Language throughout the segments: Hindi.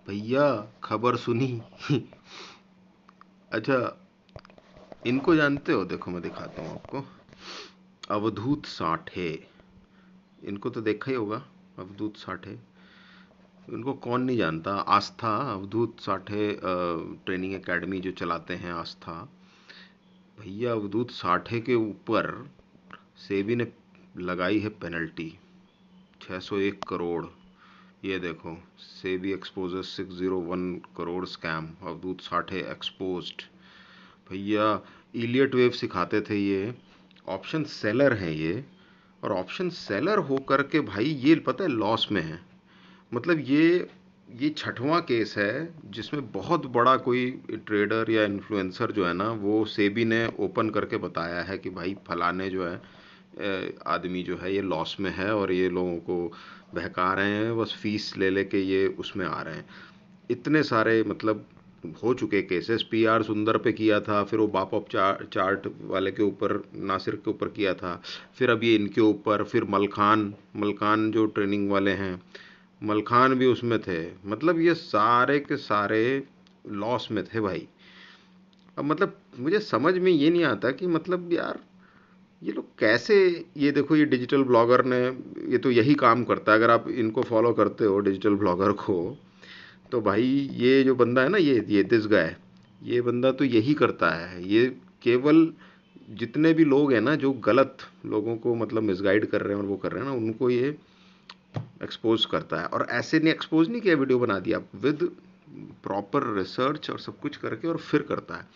भैया खबर सुनी। अच्छा, इनको जानते हो? देखो मैं दिखाता हूँ आपको। अवधूत साठे, इनको तो देखा ही होगा। अवधूत साठे, इनको कौन नहीं जानता। आस्था, अवधूत साठे ट्रेनिंग एकेडमी जो चलाते हैं आस्था। भैया अवधूत साठे के ऊपर सेबी ने लगाई है पेनल्टी 601 करोड़। ये देखो, सेबी एक्सपोजेस 601 करोड़ स्कैम, अवधूत साठे एक्सपोज्ड। भैया इलियट वेव सिखाते थे ये, ऑप्शन सेलर हैं ये। और ऑप्शन सेलर होकर के भाई ये पता है लॉस में है। मतलब ये छठवां केस है जिसमें बहुत बड़ा कोई ट्रेडर या इन्फ्लुएंसर जो है ना, वो सेबी ने ओपन करके बताया है कि भाई फलाने जो है आदमी जो है ये लॉस में है और ये लोगों को बहका रहे हैं, बस फीस ले लेके ये उसमें आ रहे हैं। इतने सारे मतलब हो चुके केसेस। पी आर सुंदर पे किया था, फिर वो बाप ऑफ चार्ट वाले के ऊपर, नासिर के ऊपर किया था, फिर अब ये इनके ऊपर, फिर मलखान मलखान जो ट्रेनिंग वाले हैं, मलखान भी उसमें थे। मतलब ये सारे के सारे लॉस में थे भाई। अब मतलब मुझे समझ में ये नहीं आता कि मतलब यार ये लोग कैसे। ये देखो, ये डिजिटल ब्लॉगर ने, ये तो यही काम करता है। अगर आप इनको फॉलो करते हो डिजिटल ब्लॉगर को, तो भाई ये जो बंदा है ना, ये दिस गाय, ये बंदा तो यही करता है। ये केवल जितने भी लोग हैं ना जो गलत लोगों को मतलब मिसगाइड कर रहे हैं और वो कर रहे हैं ना, उनको ये एक्सपोज करता है। और ऐसे नहीं एक्सपोज नहीं किया, वीडियो बना दिया विद प्रॉपर रिसर्च और सब कुछ करके और फिर करता है।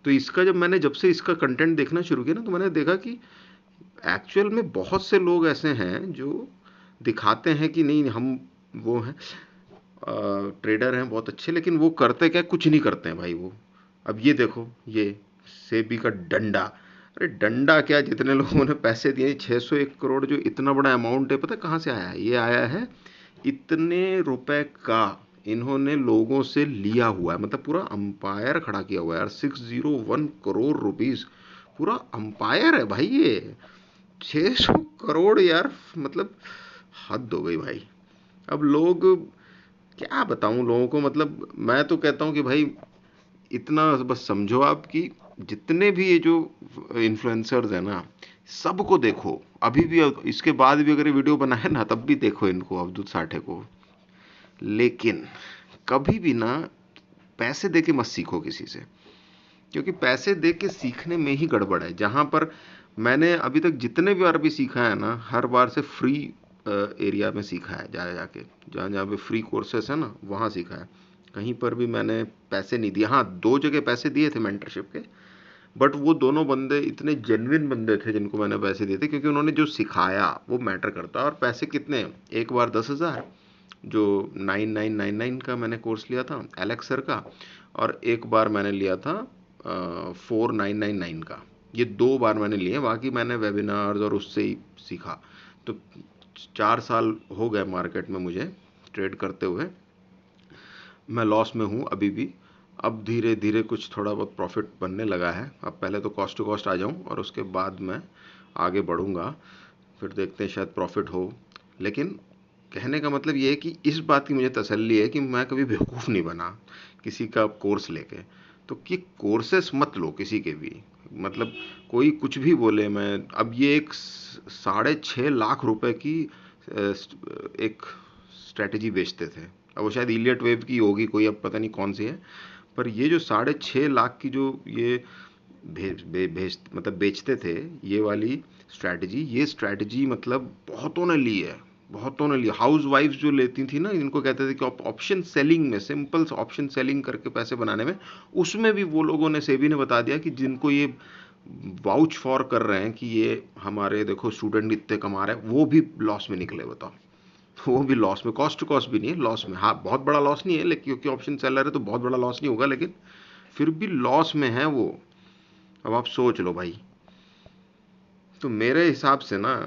तो इसका जब से इसका कंटेंट देखना शुरू किया ना, तो मैंने देखा कि एक्चुअल में बहुत से लोग ऐसे हैं जो दिखाते हैं कि नहीं हम वो हैं, ट्रेडर हैं बहुत अच्छे, लेकिन वो करते क्या, कुछ नहीं करते हैं भाई वो। अब ये देखो, ये सेबी का डंडा। अरे डंडा क्या, जितने लोगों ने पैसे दिए 601 करोड़, जो इतना बड़ा अमाउंट है, पता कहाँ से आया है? ये आया है इतने रुपए का इन्होंने लोगों से लिया हुआ है। मतलब पूरा अंपायर खड़ा किया हुआ है यार, 601 करोड़ रुपीज। पूरा अंपायर है भाई ये। 600 करोड़ यार, मतलब हद हो गई भाई। अब लोग, क्या बताऊं लोगों को। मतलब मैं तो कहता हूं कि भाई इतना बस समझो आप कि जितने भी ये जो इन्फ्लुएंसर्स हैं ना, सबको देखो अभी भी। इसके बाद भी अगर ये वीडियो बनाए ना, तब भी देखो इनको, अब्दुल साठे को। लेकिन कभी भी ना पैसे दे के मत सीखो किसी से, क्योंकि पैसे दे के सीखने में ही गड़बड़ है। जहां पर मैंने अभी तक जितने भी बार भी सीखा है ना, हर बार से फ्री एरिया में सीखा है, जा जाके जहाँ जहाँ पे फ्री कोर्सेस है ना, वहाँ सीखा है। कहीं पर भी मैंने पैसे नहीं दिए। हाँ, दो जगह पैसे दिए थे मेंटरशिप के, बट वो दोनों बंदे इतने जेन्युइन बंदे थे जिनको मैंने पैसे दिए थे, क्योंकि उन्होंने जो सिखाया वो मैटर करता है। और पैसे कितने, एक बार 10,000, जो 9999 का मैंने कोर्स लिया था एलेक्स सर का, और एक बार मैंने लिया था 4999 का। ये दो बार मैंने लिए, बाकी मैंने वेबिनार्स और उससे ही सीखा। तो 4 साल हो गए मार्केट में मुझे ट्रेड करते हुए। मैं लॉस में हूँ अभी भी। अब धीरे धीरे कुछ थोड़ा बहुत प्रॉफिट बनने लगा है। अब पहले तो कॉस्ट टू कॉस्ट आ जाऊँ और उसके बाद मैं आगे बढ़ूँगा, फिर देखते हैं शायद प्रॉफिट हो। लेकिन कहने का मतलब ये है कि इस बात की मुझे तसल्ली है कि मैं कभी बेवकूफ़ नहीं बना किसी का कोर्स लेके। तो कि कोर्सेस मत लो किसी के भी। मतलब कोई कुछ भी बोले। मैं अब ये एक 6.5 लाख रुपए की एक स्ट्रेटजी बेचते थे। अब वो शायद इलियट वेव की होगी कोई, अब पता नहीं कौन सी है। पर ये जो 6.5 लाख की जो ये भेज मतलब बेचते थे, ये वाली स्ट्रैटेजी, ये स्ट्रैटेजी मतलब बहुतों ने ली है। बहुतों ने लिया। हाउस वाइफ्स जो लेती थी ना, इनको कहते थे कि ऑप्शन सेलिंग में, सिंपल ऑप्शन सेलिंग करके पैसे बनाने में, उसमें भी वो लोगों ने, सेबी ने बता दिया कि जिनको ये वाउच फॉर कर रहे हैं कि ये हमारे देखो स्टूडेंट इतने कमा रहे हैं, वो भी लॉस में निकले। बताओ, वो भी लॉस में, कॉस्ट टू कॉस्ट भी नहीं है, लॉस में। हाँ, बहुत बड़ा लॉस नहीं है, लेकिन क्योंकि ऑप्शन सेलर है तो बहुत बड़ा लॉस नहीं होगा, लेकिन फिर भी लॉस में है वो। अब आप सोच लो भाई। तो मेरे हिसाब से ना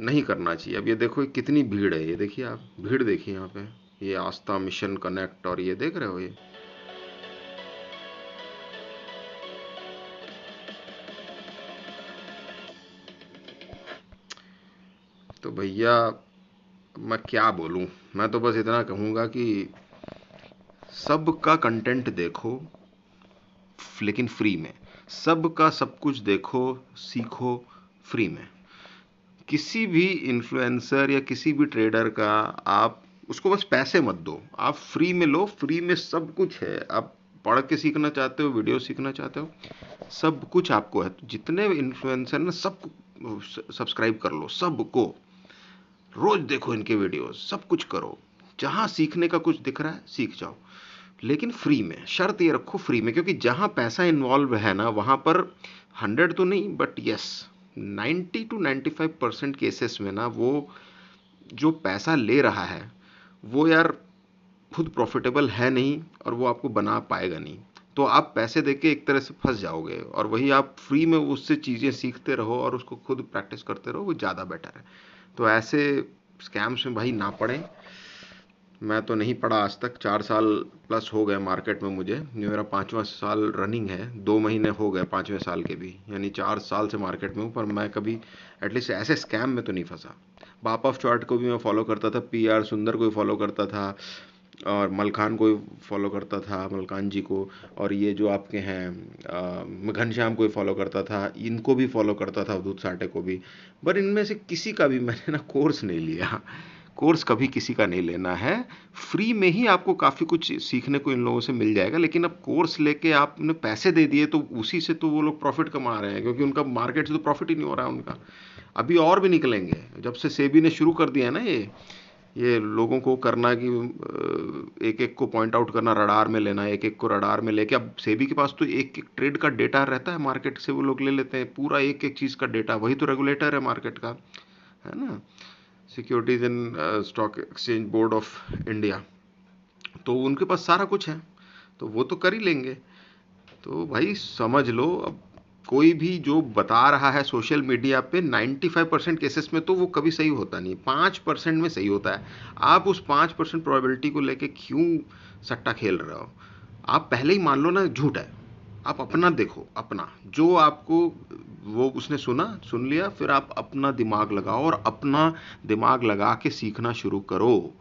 नहीं करना चाहिए। अब ये देखो कितनी भीड़ है, ये देखिए आप, भीड़ देखिए यहाँ पे। ये आस्था मिशन कनेक्ट, और ये देख रहे हो ये। तो भैया मैं क्या बोलूँ। मैं तो बस इतना कहूँगा कि सबका कंटेंट देखो लेकिन फ्री में, सबका सब कुछ देखो सीखो फ्री में। किसी भी इन्फ्लुएंसर या किसी भी ट्रेडर का आप उसको बस पैसे मत दो, आप फ्री में लो, फ्री में सब कुछ है। आप पढ़ के सीखना चाहते हो, वीडियो सीखना चाहते हो, सब कुछ आपको है। जितने इन्फ्लुएंसर ना सबको सब्सक्राइब कर लो, सबको रोज देखो इनके वीडियोस, सब कुछ करो, जहां सीखने का कुछ दिख रहा है सीख जाओ, लेकिन फ्री में। शर्त ये रखो फ्री में, क्योंकि जहां पैसा इन्वॉल्व है ना वहां पर 100 तो नहीं बट यस 90 to 95% केसेस में ना वो जो पैसा ले रहा है वो यार खुद प्रॉफिटेबल है नहीं और वो आपको बना पाएगा नहीं। तो आप पैसे देके एक तरह से फंस जाओगे, और वही आप फ्री में उससे चीज़ें सीखते रहो और उसको खुद प्रैक्टिस करते रहो, वो ज़्यादा बेटर है। तो ऐसे स्कैम्स में भाई ना पड़े। मैं तो नहीं पढ़ा आज तक, 4 साल प्लस हो गए मार्केट में मुझे, ये मेरा 5वां साल रनिंग है, 2 महीने हो गए 5वें साल के भी, यानी 4 साल से मार्केट में हूँ, पर मैं कभी एटलीस्ट ऐसे स्कैम में तो नहीं फंसा। बाप ऑफ चार्ट को भी मैं फॉलो करता था, PR सुंदर को भी फॉलो करता था, और मलखान को फॉलो करता था, मलकान जी को, और ये जो आपके हैं घनश्याम को भी फॉलो करता था, इनको भी फॉलो करता था, अवधूत साठे को भी। पर इनमें से किसी का भी मैंने ना कोर्स नहीं लिया, कोर्स कभी किसी का नहीं लेना है। फ्री में ही आपको काफ़ी कुछ सीखने को इन लोगों से मिल जाएगा, लेकिन अब कोर्स लेके आपने पैसे दे दिए तो उसी से तो वो लोग प्रॉफिट कमा रहे हैं, क्योंकि उनका मार्केट से तो प्रॉफिट ही नहीं हो रहा है उनका। अभी और भी निकलेंगे, जब से सेबी ने शुरू कर दिया है ना ये लोगों को करना कि एक एक को पॉइंट आउट करना, रडार में लेना, एक एक को रडार में लेके। अब सेबी के पास तो एक एक ट्रेड का डेटा रहता है, मार्केट से वो लोग ले लेते हैं पूरा एक एक चीज़ का डेटा, वही तो रेगुलेटर है मार्केट का, है ना, securities and stock exchange board of India. तो उनके पास सारा कुछ है, तो वो तो कर ही लेंगे। तो भाई समझ लो, अब कोई भी जो बता रहा है सोशल मीडिया पे 95% केसेस में तो वो कभी सही होता नहीं, 5% में सही होता है। आप उस 5% प्रोबेबिलिटी को लेके क्यों सट्टा खेल रहे हो? आप पहले ही मान लो ना झूठ है, आप अपना देखो, अपना जो आपको वो उसने सुन लिया, फिर आप अपना दिमाग लगाओ और अपना दिमाग लगा के सीखना शुरू करो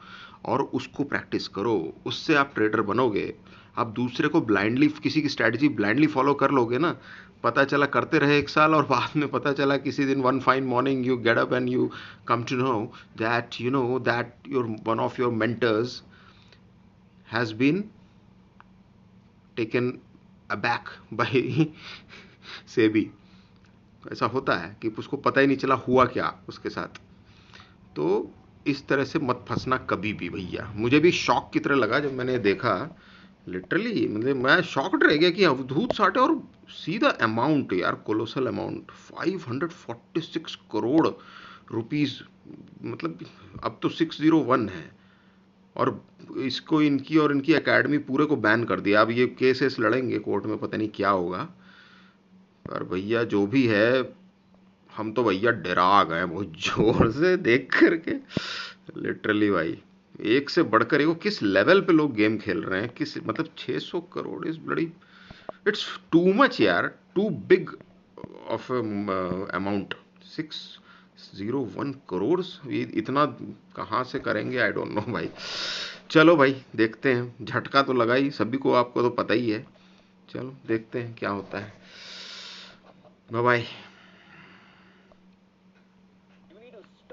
और उसको प्रैक्टिस करो, उससे आप ट्रेडर बनोगे। आप दूसरे को ब्लाइंडली किसी की स्ट्रैटेजी ब्लाइंडली फॉलो कर लोगे ना, पता चला करते रहे 1 साल और बाद में पता चला किसी दिन one fine morning you get up and you come to know that your one of your mentors has been taken aback by SEBI. ऐसा होता है कि उसको पता ही नहीं चला हुआ क्या उसके साथ। तो इस तरह से मत फंसना कभी भी भैया। मुझे भी शॉक की तरह लगा जब मैंने देखा, लिटरली मतलब मैं शॉक्ड रह गया कि अवधूत साठे, और सीधा अमाउंट यार, कोलोसल अमाउंट 546 करोड़ रुपीस, मतलब अब तो 601 है, और इसको इनकी और इनकी एकेडमी पूरे को बैन कर दिया। अब ये केसेस लड़ेंगे कोर्ट में, पता नहीं क्या होगा। पर भैया जो भी है, हम तो भैया डरा गए बहुत जोर से देख करके, लिटरली भाई। एक से बढ़कर एक, वो किस लेवल पे लोग गेम खेल रहे हैं, किस मतलब 600 crore is bloody, it's too much यार, too big of amount. 601 crore, ये इतना कहाँ से करेंगे, आई डोंट नो भाई। चलो भाई देखते हैं, झटका तो लगा ही सभी को, आपको तो पता ही है। चलो देखते हैं क्या होता है। Bye bye.